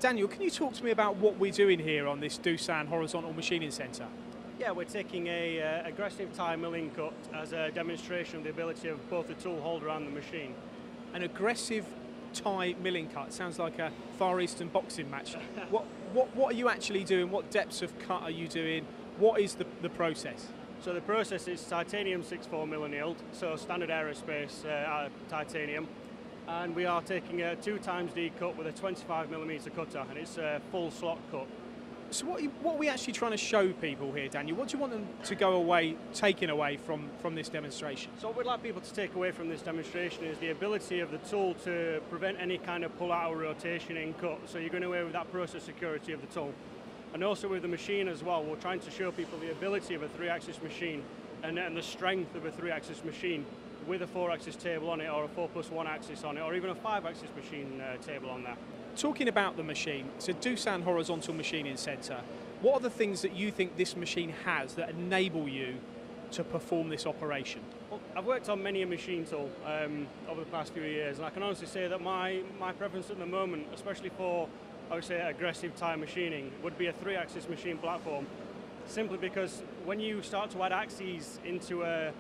Daniel, can you talk to me about what we're doing here on this Doosan Horizontal Machining Centre? Yeah, we're taking a aggressive tie milling cut as a demonstration of the ability of both the tool holder and the machine. An aggressive tie milling cut sounds like a Far Eastern boxing match. What are you actually doing? What depths of cut are you doing? What is the process? So the process is titanium 6.4mm annealed, so standard aerospace titanium, and we are taking a 2x D cut with a 25mm cutter, and it's a full slot cut. So what are we actually trying to show people here, Daniel? What do you want them to go away, taking away from this demonstration? So what we'd like people to take away from this demonstration is the ability of the tool to prevent any kind of pull-out or rotation in cut. So you're going away with that process security of the tool. And also with the machine as well, we're trying to show people the ability of a 3-axis machine and the strength of a 3-axis machine with a 4-axis table on it, or a 4+1 axis on it, or even a 5-axis machine table on there. Talking about the machine, it's a Doosan Horizontal Machining Centre. What are the things that you think this machine has that enable you to perform this operation? Well, I've worked on many a machine tool over the past few years, and I can honestly say that my preference at the moment, especially for, I would say, aggressive tie machining, would be a 3-axis machine platform, simply because when you start to add axes into a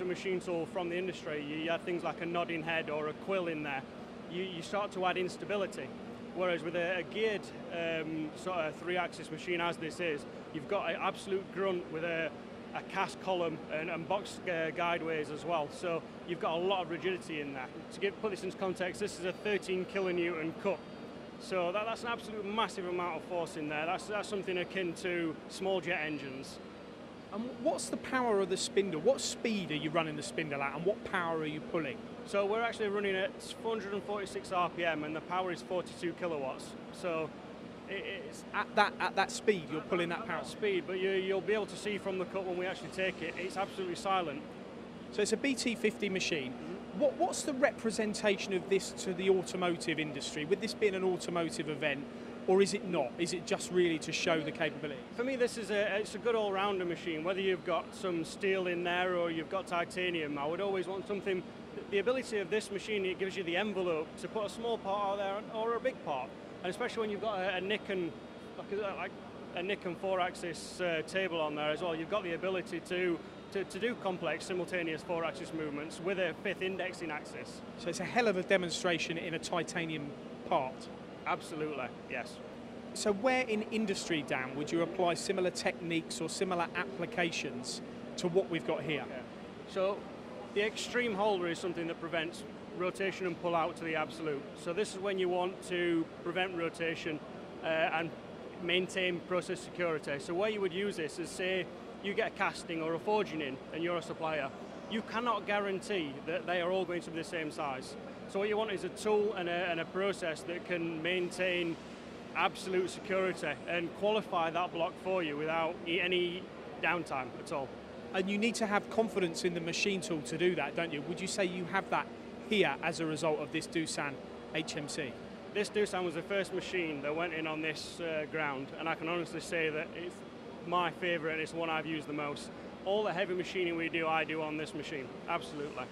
machine tool from the industry, you add things like a nodding head or a quill in there, you start to add instability. Whereas with a geared sort of 3-axis machine, as this is, you've got an absolute grunt with a cast column and box guideways as well. So you've got a lot of rigidity in there. To put this into context, this is a 13 kilonewton cut. So that's an absolute massive amount of force in there. That's something akin to small jet engines. And what's the power of the spindle? What speed are you running the spindle at, and what power are you pulling? So we're actually running at 446 RPM, and the power is 42 kilowatts. So it's at that speed, you're pulling that power. At that speed, but you'll be able to see from the cut when we actually take it. It's absolutely silent. So it's a BT50 machine. What's the representation of this to the automotive industry? With this being an automotive event, or is it not? Is it just really to show the capability? For me, it's a good all-rounder machine. Whether you've got some steel in there or you've got titanium, I would always want something. The ability of this machine, it gives you the envelope to put a small part out there or a big part, and especially when you've got a Nikon 4-axis table on there as well. You've got the ability to do complex simultaneous 4-axis movements with a 5th indexing axis. So it's a hell of a demonstration in a titanium part. Absolutely, yes. So where in industry, Dan, would you apply similar techniques or similar applications to what we've got here? Okay. So the extreme holder is something that prevents rotation and pull out to the absolute. So this is when you want to prevent rotation and maintain process security. So where you would use this is, say you get a casting or a forging in and you're a supplier, you cannot guarantee that they are all going to be the same size. So what you want is a tool and a process that can maintain absolute security and qualify that block for you without any downtime at all. And you need to have confidence in the machine tool to do that, don't you? Would you say you have that here as a result of this Doosan HMC? This Doosan was the first machine that went in on this ground, and I can honestly say that it's my favourite and it's the one I've used the most. All the heavy machining we do, I do on this machine, absolutely.